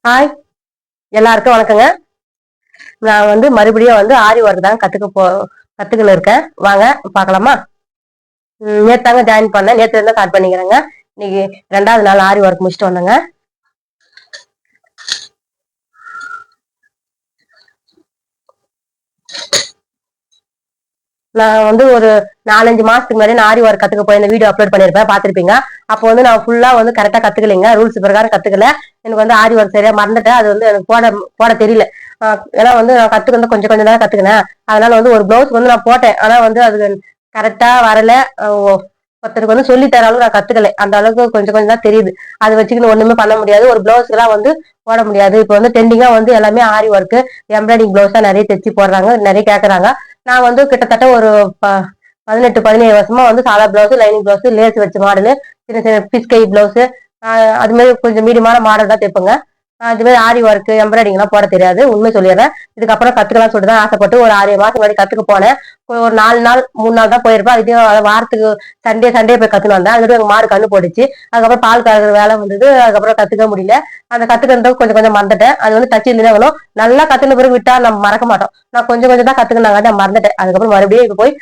Hi, எல்லாருக்கும் வணக்கங்க. நான் மறுபடியும் ஆரி ஒர்க் தான் கத்துக்கின்னு இருக்கேன். வாங்க பார்க்கலாமா? நேத்து தாங்க ஜாயின் பண்ணேன். நேத்துல இருந்து ஸ்டார்ட் பண்ணிக்கிறேங்க. இன்னைக்கு 2வது நாள் ஆரி ஒர்க் முடிச்சுட்டு வந்தேங்க. நான் ஒரு 4-5 மாசத்துக்கு முன்னாடி நான் ஆரி ஒர்க் கத்துக்க போய் இந்த வீடியோ அப்லோட் பண்ணிருப்பேன், பார்த்திருப்பீங்க. அப்போ நான் ஃபுல்லா கரெக்டா கத்துக்கலைங்க. ரூல்ஸ் பிரகாரம் கத்துக்கல. எனக்கு ஆரி ஒர்க் சரியா மறந்துட்டேன். அது எனக்கு போட போட தெரியல. ஏன்னா நான் கத்துக்கிறது கொஞ்சம் கொஞ்சம் தான் கத்துக்கினேன். அதனால ஒரு பிளவுஸ் நான் போட்டேன். ஆனா அது கரெக்டா வரல. ஒருத்தருக்கு சொல்லி தர அளவுக்கு நான் கத்துக்கல. அந்த அளவுக்கு கொஞ்சம் கொஞ்சம் தான் தெரியுது. அதை வச்சுக்கின்னு ஒண்ணுமே பண்ண முடியாது. ஒரு பிளவுஸ்க்கு எல்லாம் போட முடியாது. இப்போ ட்ரெண்டிங்கா எல்லாமே ஆரி ஒர்க், எம்ப்ராய்டிங் பிளவுஸ் தான் நிறைய தைச்சு போடுறாங்க, நிறைய கேக்குறாங்க. நான் கிட்டத்தட்ட ஒரு 18-17 வருஷமா சாதா பிளவுஸ், லைனிங் பிளவுஸ், லேஸ் வச்ச மாடலு, சின்ன சின்ன பீஸ் கை பிளவுஸ், அது மாதிரி கொஞ்சம் மீடியமான மாடல் தான் தைப்பேங்க. இது மாதிரி ஆரி ஒர்க், எம்ப்ராய்டிங் எல்லாம் போட தெரியாது, உண்மை சொல்லிடுறேன். இதுக்கப்புறம் கத்துக்கலாம் சொல்லிட்டு தான் ஆசைப்பட்டு ஒரு 6 மாசம் முன்னாடி கத்துக்க போனேன். ஒரு 4 நாள் 3 நாள் தான் போயிருப்பேன். அதுக்கு வாரத்துக்கு சண்டே சண்டே போய் கத்துன்னு வந்தேன். அதுக்கு எங்க மாடு கண்ணு போட்டுச்சு. அதுக்கப்புறம் பால் கறக்குற வேலை வந்தது. அதுக்கப்புறம் கத்துக்க முடியல. அந்த கத்துக்கிறது கொஞ்சம் கொஞ்சம் மறந்துட்டேன். அது தச்சு இருந்தேன். நல்லா கத்துன பிறகு விட்டா நம்ம மறக்க மாட்டோம். நான் கொஞ்சம் கொஞ்சம் தான் கத்துக்கினாங்க, நான் மறந்துட்டேன். அதுக்கப்புறம் மறுபடியும் இப்ப போய்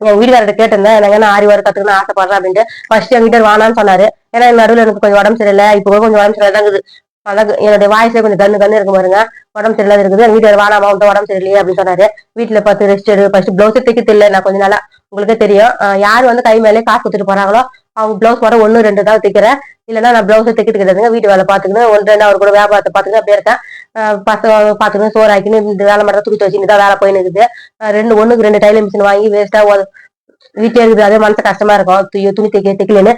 என் வீட்டுக்காரர்கிட்ட கேட்டிருந்தேன், எனக்கு என்ன ஆரி ஒர்க் கத்துக்கணும்னு ஆசைப்படுறேன் அப்படின்ட்டு. ஃபர்ஸ்ட் என் வீட்டுல வானான்னு சொன்னாரு. ஏன்னா நடுவில் எனக்கு கொஞ்சம் உடம்பு சரியில்லை. இப்போ கொஞ்சம் உடம்பு சரியில்லை இருக்குது. அழகு என்னுடைய வாய்ஸே கொஞ்சம் கண்ணு கண்ணு இருக்கு பாருங்க. உடம்பு சரியில்லாத இருக்குது. என் வீட்டுல வானாமா உடம்பு சரியில்லையே அப்படின்னு சொன்னாரு. வீட்டுல பார்த்து ரெஸ்ட் எடு, ஃபர்ஸ்ட் பிளவுஸ் தைக்க தெரியல. நான் கொஞ்ச நாளா உங்களுக்கே தெரியும். யார் கை மேலே காசு கொடுத்துட்டு போறாங்களோ அவங்க பிளவுஸ் கூட 1-2 தான் தைக்கிறேன். இல்லைன்னா நான் பிளவுஸ் தைக்கிட்டு கிடையாதுங்க. வீட்டு வேலை பார்த்துக்கணும், 1-2 அவர் கூட வியாபாரத்தை பார்த்துக்கணும், அப்படியே இருக்கேன். பசங்க பார்த்துக்கணும், சோறு ஆக்கின்னு இந்த வேலை மட்டும் துணி துவச்சின்னு தான் வேலை போயின்னு இருக்குது. 1க்கு 2 டைலர் மிஷின் வாங்கி வேஸ்டா வீட்டே இருக்குது. அதே மனசு கஷ்டமா இருக்கும். துணி தைக்கலன்னு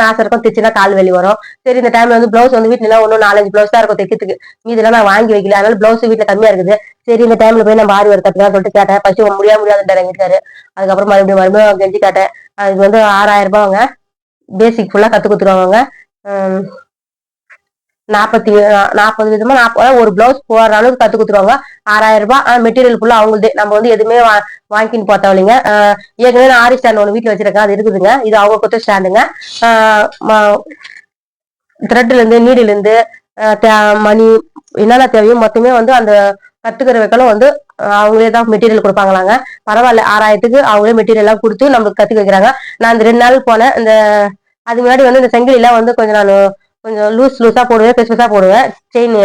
ஆசை இருக்கும். தைச்சுன்னா கால் வலி வரும். சரி, இந்த டைம்ல பிளவுஸ் வீட்டுல எல்லாம் 4-5 பிளவுஸ் தான் இருக்கும் தைக்கிறதுக்கு. இதெல்லாம் நான் வாங்கி வைக்கல. அதனால பிளவுஸ் வீட்டுல கம்மியா இருக்குது. சரி, இந்த டைம்ல போய் நம்ம ஆரி ஒர்க் கத்துக்கலாம் சொல்லிட்டு கேட்டேன். ஃபர்ஸ்ட் முடியாதுன்றாரு எங்க வீட்டுக்காரு. அதுக்கப்புறம் மறுபடியும் கெஞ்சி கேட்டேன். அதுக்கு 6000 ரூபாய்ங்க. பேசிக் ஃபுல்லா கத்து கொடுத்துருவாங்க. 40 விதமா ஒரு பிளவுஸ் போடுற அளவுக்கு கத்து கொடுத்துருவாங்க. 6000 ரூபாய். மெட்டீரியல் ஃபுல்லா அவங்களுதே. நம்ம எதுவுமே வாங்கின்னு போத்தவளைங்க. ஏற்கனவே நான் ஆரி ஸ்டாண்ட் ஒன்று வீட்டுல வச்சிருக்கேன், அது இருக்குதுங்க. இது அவங்க கொடுத்த ஸ்டாண்டுங்க. த்ரெட்ல இருந்து, நீடில இருந்து, மணி, என்னென்ன தேவையோ மொத்தமே அந்த கத்துக்கிற வைக்கலாம் அவங்களே தான் மெட்டீரியல் கொடுப்பாங்களாங்க. பரவாயில்ல, 6000த்துக்கு அவங்களே மெட்டீரியல் எல்லாம் கொடுத்து நம்மளுக்கு கத்துக்க வைக்கிறாங்க. நான் இந்த 2 நாள் போனேன். அது முன்னாடி இந்த செங்கல் எல்லாம் கொஞ்சம் நான் கொஞ்சம் லூஸா போடுவேன், பெருசா போடுவேன் செயின்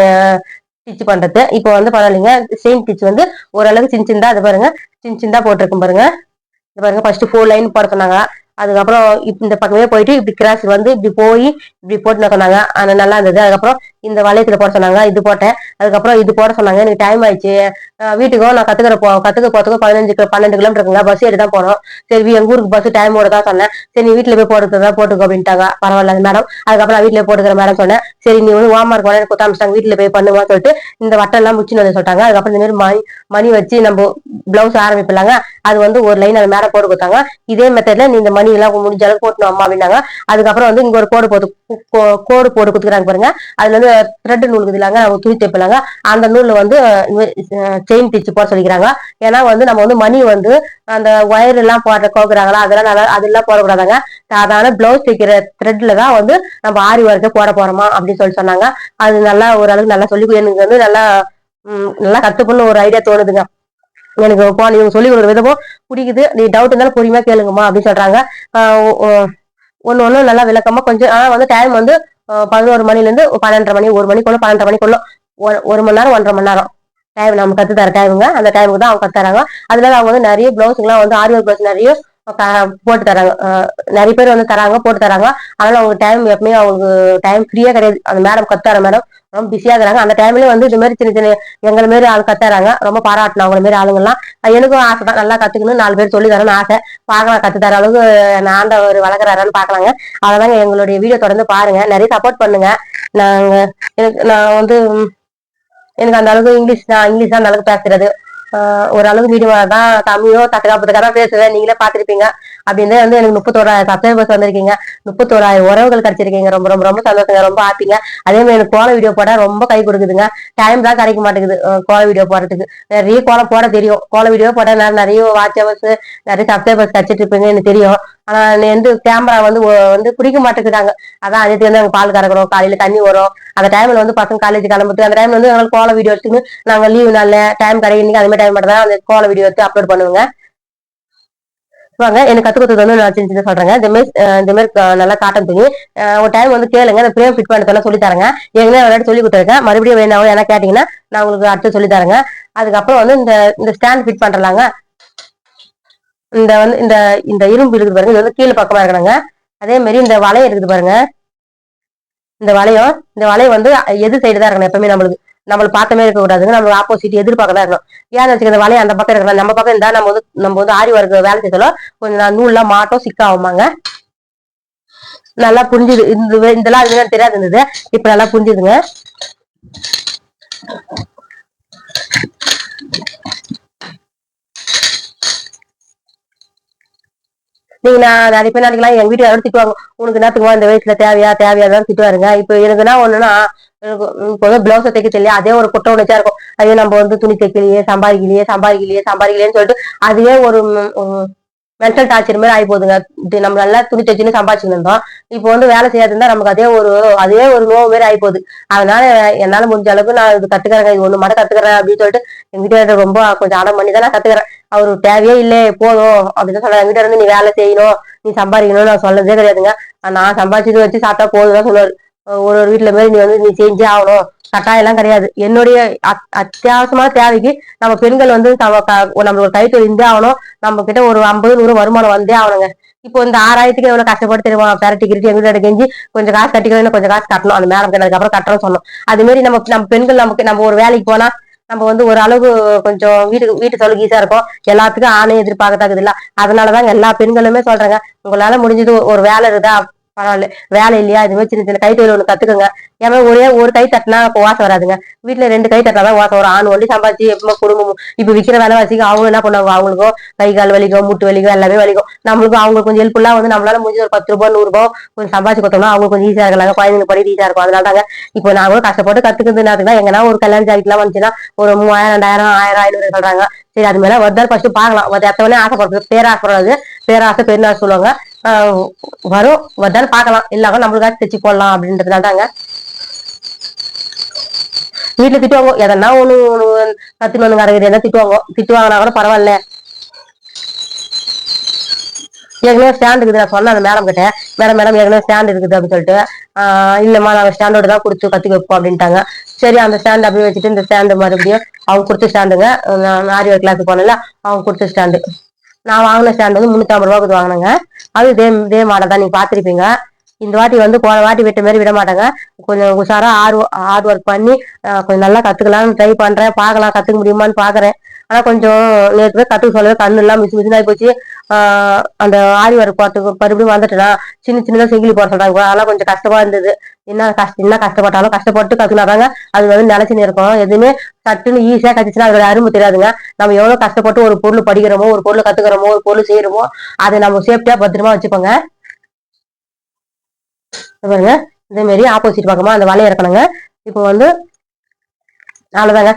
ஸ்டிச் பண்றது. இப்போ பரவாயில்லைங்க. செயின் ஸ்டிச் ஓரளவுக்கு சின்ன சின்னதா, அது பாருங்க, சின்ன சின்னதா போட்டிருக்கும் பாருங்க. இது பாருங்க, ஃபர்ஸ்ட் 4 லைன் போட சொன்னாங்க. அதுக்கப்புறம் இந்த பக்கமே போயிட்டு இப்படி கிராஸ் இப்படி போய் இப்படி போட்டு சொன்னாங்க. அது நல்லா இருந்தது. அதுக்கப்புறம் இந்த வளையத்துல போட சொன்னாங்க, இது போட்டேன். அதுக்கப்புறம் இது போட சொன்னாங்க. எனக்கு டைம் ஆயிடுச்சு. வீட்டுக்கும் நான் கத்துக்க போறதுக்கு 12 கிலோமீட்டர் இருக்குங்க. பஸ் ஏறி தான் போனோம். சரி, எங்க ஊருக்கு பஸ் டைமோட தான் சொன்னேன். சரி, நீ வீட்டுல போய் போட்டுக்கிறதா போட்டுக்கோ அப்படின்ட்டாங்க. பரவாயில்ல மேடம். அதுக்கப்புறம் நான் வீட்டுல போட்டுக்கிற மேடம் சொன்னேன். சரி, நீ ஹோம்ஒர்க் கூட எனக்கு கொடுத்தாமிச்சிட்டாங்க, வீட்டுல போய் பண்ணுவான்னு சொல்லிட்டு இந்த வட்டம் எல்லாம் முடிச்சுன்னு வந்து சொல்லிட்டாங்க. அதுக்கப்புறம் இந்த மாதிரி மணி வச்சு நம்ம பிளவுஸ் ஆரம்பிப்பிடலாங்க. அது ஒரு லைன் அது மேல போட்டு கொடுத்தாங்க. இதே மெத்தட்ல நீ இந்த மணி எல்லாம் முடிஞ்ச அளவுக்கு போட்டணும் அம்மா அப்படின்னாங்க. அதுக்கப்புறம் இங்க ஒரு கோடு போட்டு கொடுத்துக்கிறாங்க பாருங்க. அதுல த்ரெட் நூல் இருக்குதுலாங்க, அவங்க துணி தைப்பிலாங்க. அந்த நூல்ல செயின் பிச்சு போட சொல்லிக்கிறாங்க. ஏன்னா நம்ம மணி அந்த ஒயர் எல்லாம் போடுற கோக்குறாங்களா, அதெல்லாம் போடக்கூடாதாங்க. சாதாரண பிளவுஸ் தைக்கிற த்ரெட்ல தான் நம்ம ஆரி ஒர்க்கை போட போறோமா அப்படின்னு சொல்லி சொன்னாங்க. அது நல்லா ஓரளவுக்கு நல்லா சொல்லி எனக்கு நல்லா நல்லா கத்துக்கணும்னு ஒரு ஐடியா தோணுதுங்க. எனக்கு இவங்க சொல்லி கொடுக்குற விதமும் பிடிக்குது. நீ டவுட் இருந்தாலும் பொறுமையா கேளுங்கம்மா அப்படின்னு சொல்றாங்க. ஒண்ணு நல்லா விளக்கமா கொஞ்சம். ஆனா டைம் 11 மணில இருந்து 12:30 மணி, 1 மணிக்குள்ள, 12:30 மணிக்குள்ள, 1 மணி நேரம் 1.5 மணி நேரம் டைம் நம்ம கத்து தர டைமுங்க. அந்த டைமுக்கு தான் அவங்க கத்து தராங்க. அதனால அவங்க நிறைய பிளவுஸ்லாம் ஆரி ஒர்க் பிளவுஸ் நிறைய போட்டு தராங்க. நிறைய பேர் தராங்க, போட்டு தராங்க. அதனால அவங்க டைம் எப்பவுமே அவங்களுக்கு டைம் ஃப்ரீயா கிடையாது. அந்த மேடம் கத்து தர மேடம் ரொம்ப பிஸியா இருக்கிறாங்க. அந்த டைம்லயே இது மாதிரி சின்ன சின்ன எங்களை மாரி ஆள் கத்துறாங்க. ரொம்ப பாராட்டணும் அவங்கள மாரி ஆளுங்க எல்லாம். எனக்கும் ஆசை தான், நல்லா கத்துக்கணும், 4 பேர் சொல்லி தரணும்னு ஆசை. பார்க்கலாம், கத்து தர அளவுக்கு நான் ஒரு வளர்க்குறாரான்னு பாக்கலாங்க. அதனால எங்களுடைய வீடியோ தொடர்ந்து பாருங்க, நிறைய சப்போர்ட் பண்ணுங்க. நாங்க நான் எனக்கு அந்த அளவுக்கு இங்கிலீஷ் தான் அந்த அளவுக்கு பேசுறது. ஓரளவுக்கு மீடியமா தான். தமிழோ தக்கா தான் பேசுவேன், நீங்களே பாத்திருப்பீங்க. அப்படின்னு வந்து எனக்கு 31,000 சப்ஸ்கிரைபர்ஸ் வந்திருக்கீங்க, 31,000 உறவுகள் கிடைச்சிருக்கீங்க. ரொம்ப ரொம்ப ரொம்ப சந்தோஷங்க, ரொம்ப ஹாப்பிங்க. அதே மாதிரி எனக்கு கோல வீடியோ போட ரொம்ப கை கொடுக்குதுங்க. டைம் தான் கிடைக்க மாட்டேங்குது கோல வீடியோ போடுறதுக்கு. நிறைய கோலம் போட தெரியும், கோல வீடியோ போட நிறைய வாட்ச் ஹவர்ஸ் நிறைய சப்ஸ்கிரைபர்ஸ் கிடைச்சிட்டு இருப்பீங்க எனக்கு தெரியும். ஆனா வந்து கேமரா வந்து பிடிக்க மாட்டேங்குறாங்க. அதான் அதுக்கு வந்து நாங்க பால் கறக்குறோம், காலையில தண்ணி வரும், அந்த டைம்ல வந்து பசங்க காலேஜ் கிளம்பிட்டு அந்த டைம்ல வந்து நாங்க கோல வீடியோ எடுத்துன்னு நாங்க லீவு நாள்ல டைம் கிடைக்கும் அந்த மாதிரி டைம் மட்டும் தான் அந்த கோல வீடியோ எடுத்து அப்லோட் பண்ணுவாங்க. வாங்க எனக்கு கத்து கொடுத்தது வந்து நான் சின்ன சொல்றேங்க. இந்த மாதிரி நல்லா காட்டன் துணி ஒரு டைம் வந்து கேளுங்க, அந்த பிரேம் ஃபிட் பண்ணதெல்லாம் சொல்லி தரேங்க. ஏற்கனவே விளையாட்டு சொல்லி கொடுத்துருக்கேன், மறுபடியும் வேணாலும் என்ன கேட்டீங்கன்னா நான் உங்களுக்கு அடுத்து சொல்லி தரேங்க. அதுக்கப்புறம் வந்து இந்த இந்த ஸ்டாண்ட் ஃபிட் பண்றலாங்க. இந்த இந்த இரும்பு இருக்குது பாருங்க, இது வந்து கீழே பக்கமா இருக்கணுங்க. அதே மாதிரி இந்த வளையம் இருக்குது பாருங்க, இந்த வளையம் வந்து எது சைடு தான் இருக்கணும் எப்பவுமே. நம்மளுக்கு பார்த்தமே இருக்க கூடாதுங்க, நம்ம ஆப்போசிட் எதிர்பார்க்க தான் இருக்கணும். ஏன்னு வச்சுக்க இந்த வளையம் அந்த பக்கம் இருக்கலாம், நம்ம பக்கம் இருந்தா நம்ம வந்து ஆரி ஒர்க் வேலை செய்யலாம், கொஞ்சம் நூல்ல மாட்டோம் சிக்காகுமாங்க. நல்லா புரிஞ்சுது, இதெல்லாம் அது தெரியாது இருந்தது, இப்ப நல்லா புரிஞ்சுதுங்க. நீங்க நான் நிறைய பேர் நினைக்கலாம் எங்க வீட்டு யாரும் திட்டுவாங்க, உனக்கு நேரத்துக்குமா இந்த வயசுல தேவையாதான் திட்டுவாருங்க. இப்ப எனக்குன்னா ஒண்ணுன்னா எனக்கு இப்போ வந்து பிளவுஸை தைக்க தெரியல, அதே ஒரு குற்ற உணர்ச்சியா இருக்கும். ஐயோ நம்ம வந்து துணி தைக்கலையே, சம்பாதிக்கலையேன்னு சொல்லிட்டு அதுவே ஒரு மென்டல் டார்ச்சர் மாதிரி ஆகி போகுதுங்க. நம்ம நல்லா துணி தைச்சுன்னு சம்பாதிச்சுன்னு இருந்தோம், இப்போ வந்து வேலை செய்யாது இருந்தா நமக்கு அதே ஒரு நோவு மாதிரி ஆகி போகுது. அதனால என்னால முடிஞ்ச அளவுக்கு நான் இது கத்துக்கிறேன், இது ஒண்ணு மட்டும் கத்துக்கிறேன் அப்படின்னு சொல்லிட்டு எங்க வீட்டுல ரொம்ப கொஞ்சம் அடம் பண்ணி தான் நான் கத்துக்கிறேன். அவரு தேவையே இல்லை போதும் அப்படின்னு சொல்றேன். என்கிட்ட இருந்து நீ வேலை செய்யணும், நீ சம்பாதிக்கணும்னு நான் சொல்லதே கிடையாதுங்க. நான் சம்பாதிச்சது வச்சு சாப்பிட்டா போதுதான் சொல்லுவாரு. ஒரு வீட்டுல மாதிரி நீ செஞ்சே ஆகணும், கட்டாயம் எல்லாம் கிடையாது. என்னுடைய அத்தியாவசியமான தேவைக்கு நம்ம பெண்கள் வந்து நம்மளோட கைத்தொழில் இருந்தே ஆகணும். நம்ம கிட்ட ஒரு 50-100 வருமானம் வந்தே ஆகணுங்க. இப்போ இந்த 6,000க்கு எவ்வளவு கஷ்டப்பட்டு தெரியுமா பெரட்டி கிரிட்டி எங்க வீட்டு கெஞ்சி கொஞ்சம் காசு கட்டிக்கணும், கொஞ்சம் காசு கட்டணும், அந்த மேடம் கிட்டதுக்கு அப்புறம் கட்டணும் சொன்னோம். அது மாதிரி நம்ம பெண்கள் நம்ம ஒரு வேலைக்கு போனா நம்ம வந்து ஒரு அளவு கொஞ்சம் வீட்டு செலவுக்கு ஈஸியா இருக்கும். எல்லாத்துக்கும் ஆணையம் எதிர்பார்க்கத்தாக்குது இல்ல, அதனாலதாங்க எல்லா பெண்களுமே சொல்றாங்க, உங்களால முடிஞ்சது ஒரு வேலை இருக்குதா பரவாயில்ல, வேலை இல்லையா இது மாதிரி சின்ன சின்ன கைத்தொழில் ஒண்ணு கத்துக்கோங்க. ஏன்னா ஒரே ஒரு கை தட்டினா இப்போ வாசம் வராதுங்க, வீட்டுல 2 கை தட்டினாதான் வாசம் வரும். ஆண் ஒண்டி சம்பாதிச்சு எப்பவுமே குடும்பம் இப்ப விக்கிற வேலை வச்சுக்க அவங்க என்ன பண்ணுவாங்க, அவங்களுக்கும் கை கால் வலிக்கும், முட்டு வலிக்கும், எல்லாமே வலிக்கும். நம்மளுக்கும் அவங்க கொஞ்சம் ஹெல்ப்ஃபுல்லா வந்து நம்மளால முடிஞ்ச ஒரு 10 ரூபாய் 100 ரூபாய் கொஞ்சம் சம்பாதிச்சு கொடுத்தோம்னா அவங்க கொஞ்சம் ஈஸியா இருக்கலாம், குழந்தைங்க படிக்க ஈஸியா இருக்கும். அதனால தாங்க இப்போ நான் கூட கஷ்டப்பட்டு கத்துக்கிறதுனா எங்கன்னா ஒரு கல்யாணம் ஜாதிக்கலாம் வந்துச்சுன்னா ஒரு 3000 2000 1000 500 சொல்றாங்க. சரி அது மேல வருதால் ஃபர்ஸ்ட் பாக்கலாம், எத்தவனே ஆசைப்படுறது பேராசைப்படாது, பேராசை பெருநாள் சொல்லுவாங்க. வரும் வருதான்னு பாக்கலாம், இல்லாம நம்மளுக்காச்சும் தைச்சு போடலாம் அப்படின்றதுனால தாங்க. வீட்டுல திட்டுவாங்க, எதனா ஒண்ணு கத்துன்னு வந்து கிடக்குது என்ன திட்டுவாங்கன்னா கூட பரவாயில்ல. ஏற்கனவே ஸ்டாண்ட் இருக்குது, நான் சொன்னேன் அந்த மேடம் கிட்ட, மேடம் ஏற்கனவே ஸ்டாண்ட் இருக்குது அப்படின்னு சொல்லிட்டு, இல்லம்மா நாங்க ஸ்டாண்டோட தான் கொடுத்து கத்துக்க வைப்போம் அப்படின்ட்டாங்க. சரி அந்த ஸ்டாண்ட் அப்படியே வச்சுட்டு இந்த ஸ்டாண்டு மறுபடியும் அவங்க கொடுத்த ஸ்டாண்டுங்க, நான் ஆரி ஒர்க் கிளாஸுக்கு போனல அவங்க கொடுத்த ஸ்டாண்டு, நான் வாங்கின ஸ்டாண்ட் வந்து 350 ரூபாய்க்கு வாங்கினேங்க. அது இதே மாடல் தான், நீங்க பாத்திருப்பீங்க. இந்த வாட்டி வந்து போன வாட்டி விட்ட மாதிரி விட மாட்டாங்க, கொஞ்சம் உஷாரா ஹார்ட் ஒர்க் பண்ணி கொஞ்சம் நல்லா கத்துக்கலாம்னு ட்ரை பண்றேன், பாக்கலாம் கத்துக்க முடியுமான்னு பாக்குறேன். ஆனா கொஞ்சம் நேற்று கத்துக்க சொல்லவே கண்ணு எல்லாம் மிஸ் ஆகி போச்சு. அந்த ஆரி ஒர்க் போறதுக்கு மறுபடியும் வந்துட்டேன்னா சின்னதா செங்கிலி போட சொல்றாங்க, அதெல்லாம் கொஞ்சம் கஷ்டமா இருந்தது. என்ன கஷ்டப்பட்டாலும் கஷ்டப்பட்டு கத்துனாதாங்க அது வந்து நிலைச்சுன்னு இருக்கும். எதுவுமே சட்டுன்னு ஈஸியா கத்துச்சுன்னா அதோட அருமை தெரியாதுங்க. நம்ம எவ்வளவு கஷ்டப்பட்டு ஒரு பொருள் படிக்கிறோமோ, ஒரு பொருள் கத்துக்கிறோமோ, ஒரு பொருள் செய்யறோமோ அதை நம்ம சேஃப்டியா பத்திரமா வச்சுக்கோங்க. பாருங்க இதே மாதிரி ஆப்போசிட் பக்கமா அந்த வலையை இறக்கணுங்க. இப்போ வந்து அவ்வளவுதாங்க.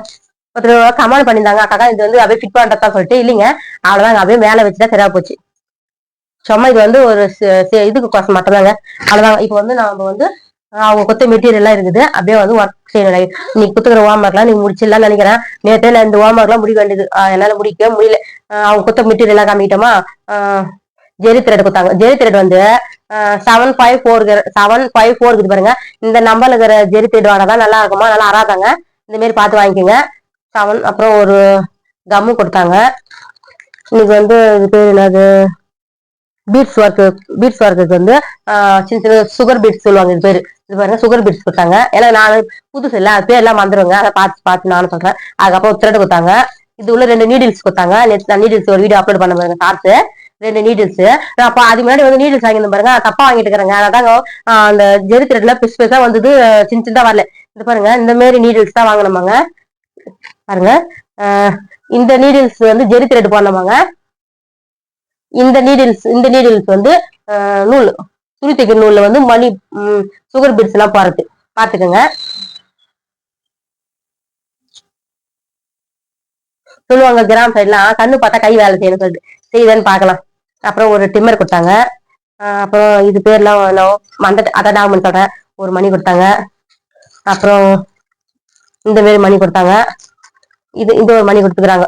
ஒருத்தர் கமெண்ட் பண்ணியிருந்தாங்க, அக்கா இது வந்து அப்படியே ஃபிட் பண்றதா சொல்லிட்டு, இல்லைங்க அவ்வளவுதாங்க, அப்படியே மேல வச்சுதான் சரியா போச்சு. சும்மா இது வந்து ஒரு இதுக்கு கோசம் மட்டும்தாங்க, அவ்வளவுதாங்க. இப்போ வந்து நம்ம வந்து அவங்க கொத்த மெட்டீரியல் எல்லாம் இருக்குது, அப்படியே வந்து ஒர்க் செய்யணும். நீ குத்துக்கிற ஹோம்ஒர்க்லாம் நீங்க முடிச்சிடலாம்னு நினைக்கிறேன். நேற்றே நான் இந்த ஹோம்ஒர்க்லாம் முடிக்க வேண்டியது, என்னால முடிக்கவே முடியல. அவங்க கொத்த மெட்டீரியல் எல்லாம் காமிக்கிட்டோமா. ஜெரி த்ரெட் கொடுத்தாங்க, ஜெரி த்ரெட் வந்து 754 இருக்குது பாருங்க. இந்த நம்பர்ல இருக்கிற ஜெரி த்ரெட் வாங்கினா நல்லா இருக்குமா, நல்லா அறாதாங்க, இந்த மாதிரி பார்த்து வாங்கிக்கோங்க. 7 அப்புறம் ஒரு கம்மு கொடுத்தாங்க. இன்னைக்கு வந்து இது பேர் என்னது, பீட்ஸ் ஒர்க்கு வந்து சின்ன சின்ன சுகர் பீட்ஸ் சொல்லுவாங்க, இது பேரு. இது பாருங்க சுகர் பீட்ஸ் கொடுத்தாங்க. ஏன்னா நான் புதுசு இல்ல, அது பேர் எல்லாம் மறந்துடுவாங்க, அதை பார்த்து நானும் சொல்றேன். அதுக்கப்புறம் த்ரெட் கொடுத்தாங்க. இது உள்ள 2 நீடில்ஸ் கொடுத்தாங்க. நீடில்ஸ் ஒரு வீடியோ அப்லோட் பண்ண பாருங்க, பார்த்து 2 நீடில்ஸ். நான் அப்ப அது முன்னாடி வந்து நீடில்ஸ் வாங்கியிருந்தேன் பாருங்க, தப்பா வாங்கிட்டு இருக்கிறேங்க. அதாங்க அந்த ஜெரி த்ரெட்ல பெருசா வந்தது, சின்ன வரல. இது பாருங்க இந்த மாதிரி நீடில்ஸ் தான் வாங்கினோமாங்க. பாருங்க இந்த நீடில்ஸ் வந்து ஜெரி த்ரெட் போடணுமாங்க. இந்த நீடில்ஸ் வந்து நூல் துணி தைக்கிற நூல்ல வந்து மணி சுகர் பீட்ஸ் எல்லாம் போறது பாத்துக்கோங்க. சொல்லுவாங்க கிராம சைட்லாம் கண்ணு பார்த்தா கை வேலை செய்யணும் சொல்லிட்டு செய்யுதான்னு பாக்கலாம். அப்புறம் ஒரு டிம்மர் கொடுத்தாங்க. அப்புறம் இது பேர்லாம் அதான் டாக்குமெண்ட் சொல்றேன். ஒரு மணி கொடுத்தாங்க. அப்புறம் இந்த மாரி மணி கொடுத்தாங்க. இது ஒரு மணி கொடுத்துக்கிறாங்க.